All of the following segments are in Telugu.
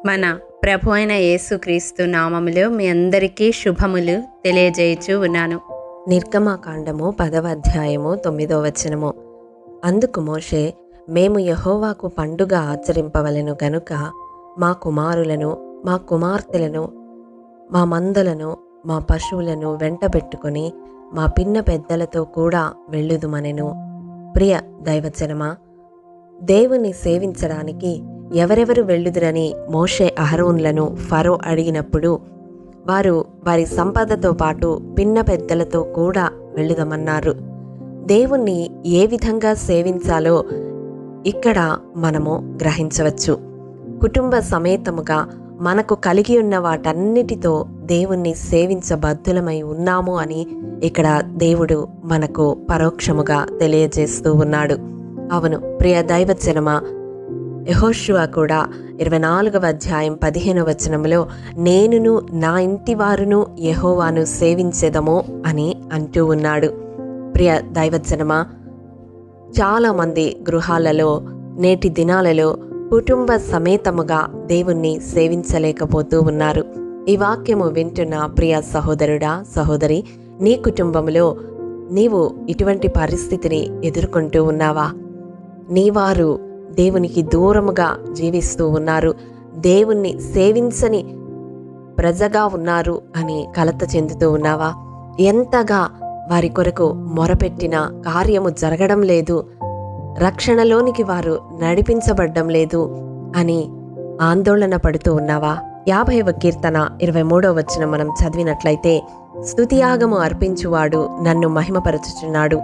మన ప్రభు అయిన యేసుక్రీస్తు నామములో మీ అందరికీ శుభములు తెలియజేయచూ ఉన్నాను. నిర్గమాకాండము 10వ అధ్యాయము 9వ వచనము. అందుకు మోషే, మేము యెహోవాకు పండుగ ఆచరింపవలెను గనుక మా కుమారులను మా కుమార్తెలను మా మందలను మా పశువులను వెంటబెట్టుకొని మా పిన్న పెద్దలతో కూడా వెళ్ళుదుమనెను. ప్రియ దైవజనమా, దేవుని సేవించడానికి ఎవరెవరు వెళ్ళుదురని మోషే అహరోన్లను ఫరో అడిగినప్పుడు వారు వారి సంపదతో పాటు పిన్న పెద్దలతో కూడా వెళ్ళుదమన్నారు. దేవుణ్ణి ఏ విధంగా సేవించాలో ఇక్కడ మనము గ్రహించవచ్చు. కుటుంబ సమేతముగా మనకు కలిగి ఉన్న వాటన్నిటితో దేవుణ్ణి సేవించబద్ధులమై ఉన్నాము అని ఇక్కడ దేవుడు మనకు పరోక్షముగా తెలియజేస్తూ ఉన్నాడు. అవును ప్రియ దైవజనమా, యెహోషువ కూడా 24వ అధ్యాయం 15వ వచనంలో నేనును నా ఇంటి వారును యెహోవాను సేవించెదము అని అంటూ ఉన్నాడు. ప్రియ దైవజనమా, చాలామంది గృహాలలో నేటి దినాలలో కుటుంబ సమేతముగా దేవుణ్ణి సేవించలేకపోతూ ఉన్నారు. ఈ వాక్యము వింటున్న ప్రియ సహోదరుడా సహోదరి, నీ కుటుంబంలో నీవు ఇటువంటి పరిస్థితిని ఎదుర్కొంటూ ఉన్నావా? నీ వారు దేవునికి దూరముగా జీవిస్తూ ఉన్నారు, దేవుణ్ణి సేవించని ప్రజగా ఉన్నారు అని కలత చెందుతూ ఉన్నావా? ఎంతగా వారి కొరకు మొరపెట్టిన కార్యము జరగడం లేదు, రక్షణలోనికి వారు నడిపించబడ్డం లేదు అని ఆందోళన పడుతూ ఉన్నావా? 50వ కీర్తన 23వ వచనం మనం చదివినట్లయితే, స్తుతియాగము అర్పించువాడు నన్ను మహిమపరచుచున్నాడు,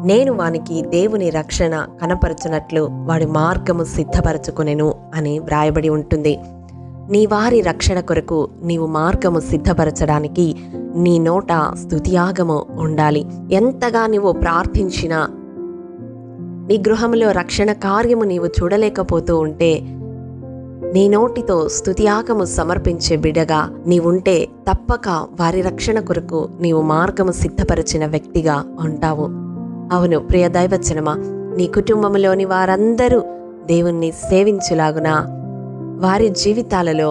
నేను వానికి దేవుని రక్షణ కనపరచునట్లు వాడి మార్గము సిద్ధపరచుకొనెను అని వ్రాయబడి ఉంటుంది. నీ వారి రక్షణ కొరకు నీవు మార్గము సిద్ధపరచడానికి నీ నోట స్తుతియాగము ఉండాలి. ఎంతగా నీవు ప్రార్థించినా నీ గృహంలో రక్షణ కార్యము నీవు చూడలేకపోతూ ఉంటే, నీ నోటితో స్తుతియాగము సమర్పించే బిడ్డగా నీవుంటే తప్పక వారి రక్షణ కొరకు నీవు మార్గము సిద్ధపరిచిన వ్యక్తిగా ఉంటావు. అవును ప్రియ దైవజనమా, నీ కుటుంబంలోని వారందరూ దేవుణ్ణి సేవించులాగున, వారి జీవితాలలో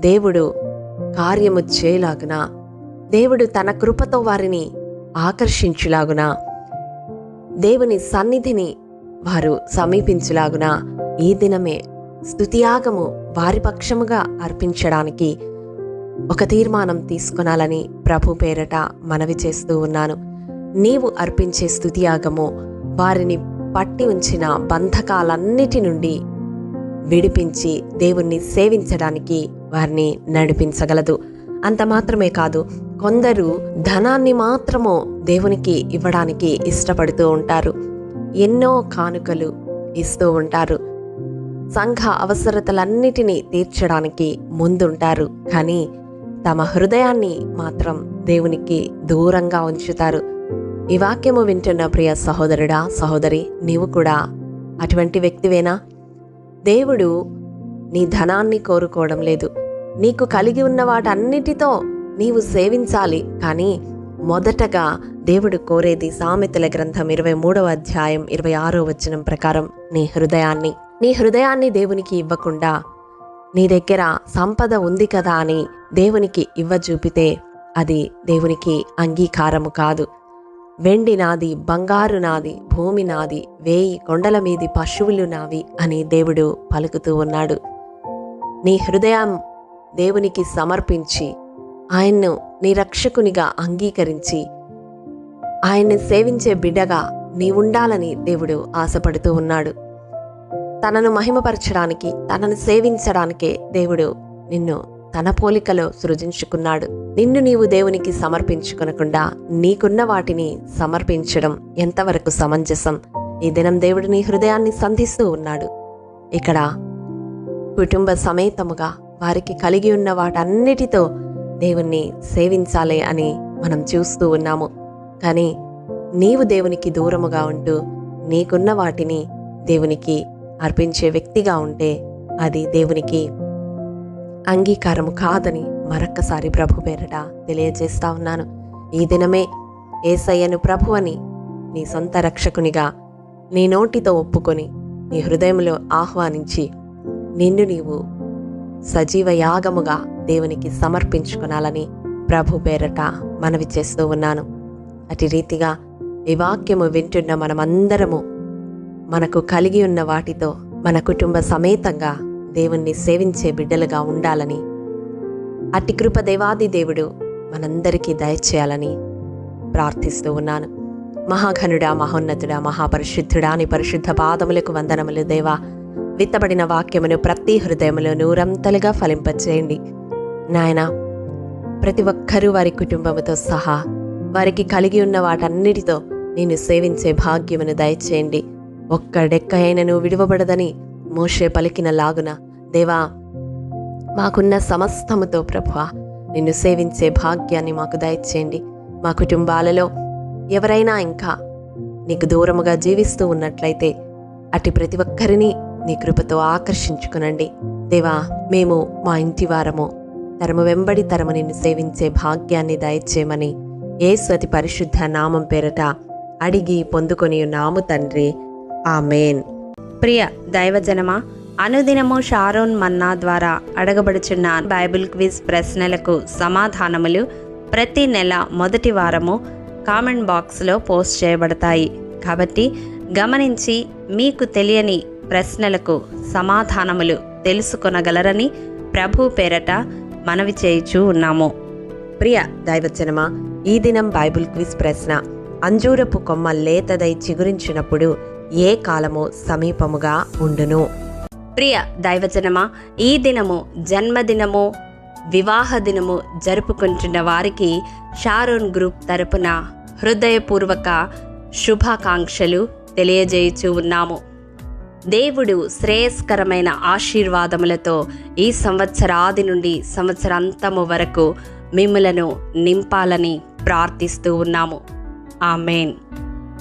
దేవుడు కార్యము చేయలాగున, దేవుడు తన కృపతో వారిని ఆకర్షించులాగున, దేవుని సన్నిధిని వారు సమీపించులాగున ఈ దినమే స్తుతియాగము వారి పక్షముగా అర్పించడానికి ఒక తీర్మానం తీసుకొనాలని ప్రభు పేరట మనవి చేస్తూ ఉన్నాను. నీవు అర్పించే స్తుతియాగము వారిని పట్టి ఉంచిన బంధకాలన్నిటి నుండి విడిపించి దేవుణ్ణి సేవించడానికి వారిని నడిపించగలదు. అంత మాత్రమే కాదు, కొందరు ధనాన్ని మాత్రము దేవునికి ఇవ్వడానికి ఇష్టపడుతూ ఉంటారు, ఎన్నో కానుకలు ఇస్తూ ఉంటారు, సంఘ అవసరతలన్నిటినీ తీర్చడానికి ముందుంటారు, కానీ తమ హృదయాన్ని మాత్రం దేవునికి దూరంగా ఉంచుతారు. ఈ వాక్యము వింటున్న ప్రియ సహోదరుడా సహోదరి, నీవు కూడా అటువంటి వ్యక్తివేనా? దేవుడు నీ ధనాన్ని కోరుకోవడం లేదు, నీకు కలిగి ఉన్న వాటన్నిటితో నీవు సేవించాలి. కానీ మొదటగా దేవుడు కోరేది సామెతల గ్రంథం 23వ అధ్యాయం 26వ వచనం ప్రకారం నీ హృదయాన్ని దేవునికి ఇవ్వకుండా నీ దగ్గర సంపద ఉంది కదా అని దేవునికి ఇవ్వజూపితే అది దేవునికి అంగీకారము కాదు. వెండి నాది, బంగారు నాది, భూమి నాది, 1000 కొండల మీది పశువులు నావి అని దేవుడు పలుకుతూ ఉన్నాడు. నీ హృదయం దేవునికి సమర్పించి ఆయన్ను నీ రక్షకునిగా అంగీకరించి ఆయన్ని సేవించే బిడ్డగా నీవుండాలని దేవుడు ఆశపడుతూ ఉన్నాడు. తనను మహిమపరచడానికి, తనను సేవించడానికే దేవుడు నిన్ను తన పోలికలో సృజించుకున్నాడు. నిన్ను నీవు దేవునికి సమర్పించుకొనకుండా నీకున్న వాటిని సమర్పించడం ఎంతవరకు సమంజసం? ఈ దినం దేవుడు నీ హృదయాన్ని సంధిస్తూ ఉన్నాడు. ఇక్కడ కుటుంబ సమేతముగా వారికి కలిగి ఉన్న వాటన్నిటితో దేవుణ్ణి సేవించాలి అని మనం చూస్తూ ఉన్నాము. కానీ నీవు దేవునికి దూరముగా ఉంటూ నీకున్న వాటిని దేవునికి అర్పించే వ్యక్తిగా ఉంటే అది దేవునికి అంగీకారము కాదని మరొక్కసారి ప్రభు పేరట తెలియజేస్తా ఉన్నాను. ఈ దినమే యేసయ్యను ప్రభు అని నీ సొంత రక్షకునిగా నీ నోటితో ఒప్పుకొని నీ హృదయంలో ఆహ్వానించి నిన్ను నీవు సజీవ యాగముగా దేవునికి సమర్పించుకొనాలని ప్రభు పేరట మనవి చేస్తూ ఉన్నాను. అటు రీతిగా ఈ వాక్యము వింటున్న మనమందరము మనకు కలిగి ఉన్న వాటితో మన కుటుంబ సమేతంగా దేవుణ్ణి సేవించే బిడ్డలుగా ఉండాలని, అట్టి కృప దేవాది దేవుడు మనందరికీ దయచేయాలని ప్రార్థిస్తూ ఉన్నాను. మహాఘనుడా, మహోన్నతుడా, మహాపరిశుద్ధుడా, నీ పరిశుద్ధ పాదములకు వందనములు దేవా. విత్తబడిన వాక్యమును ప్రతి హృదయములో నూరంతలుగా ఫలింపచేయండి నాయన. ప్రతి ఒక్కరూ వారి కుటుంబముతో సహా వారికి కలిగి ఉన్న వాటన్నిటితో నేను సేవించే భాగ్యమును దయచేయండి. ఒక్క డెక్క అయినను విడువబడదని మోషే పలికిన లాగున దేవా, మాకున్న సమస్తముతో ప్రభువా నిన్ను సేవించే భాగ్యాన్ని మాకు దయచేయండి. మా కుటుంబాలలో ఎవరైనా ఇంకా నీకు దూరముగా జీవిస్తూ ఉన్నట్లయితే అటు ప్రతి ఒక్కరిని నీ కృపతో ఆకర్షించుకునండి దేవా. మేము మా ఇంటి వారము తరము వెంబడి తరము నిన్ను సేవించే భాగ్యాన్ని దయచేయమని యేసు అతి పరిశుద్ధ నామం పేరట అడిగి పొందుకొని ఉన్నాము తండ్రి, ఆమేన్. ప్రియ దైవజనమా, అనుదినము షారోన్ మన్నా ద్వారా అడగబడుచున్న బైబిల్ క్విజ్ ప్రశ్నలకు సమాధానములు ప్రతి నెల మొదటి వారము కామెంట్ బాక్స్లో పోస్ట్ చేయబడతాయి. కాబట్టి గమనించి మీకు తెలియని ప్రశ్నలకు సమాధానములు తెలుసుకొనగలరని ప్రభు పేరట మనవి చేయుచూ ఉన్నాము. ప్రియ దైవజనమా, ఈ దినం బైబిల్ క్విజ్ ప్రశ్న: అంజూరపు కొమ్మ లేతదై చిగురించినప్పుడు ఏ కాలము సమీపముగా ఉండును? ప్రియ దైవజనమా, ఈ దినము జన్మదినము, వివాహ దినము జరుపుకుంటున్న వారికి షారోన్ గ్రూప్ తరపున హృదయపూర్వక శుభాకాంక్షలు తెలియజేయుచూ ఉన్నాము. దేవుడు శ్రేయస్కరమైన ఆశీర్వాదములతో ఈ సంవత్సరాది నుండి సంవత్సరాంతము వరకు మిమ్ములను నింపాలని ప్రార్థిస్తూ ఉన్నాము. ఆమేన్.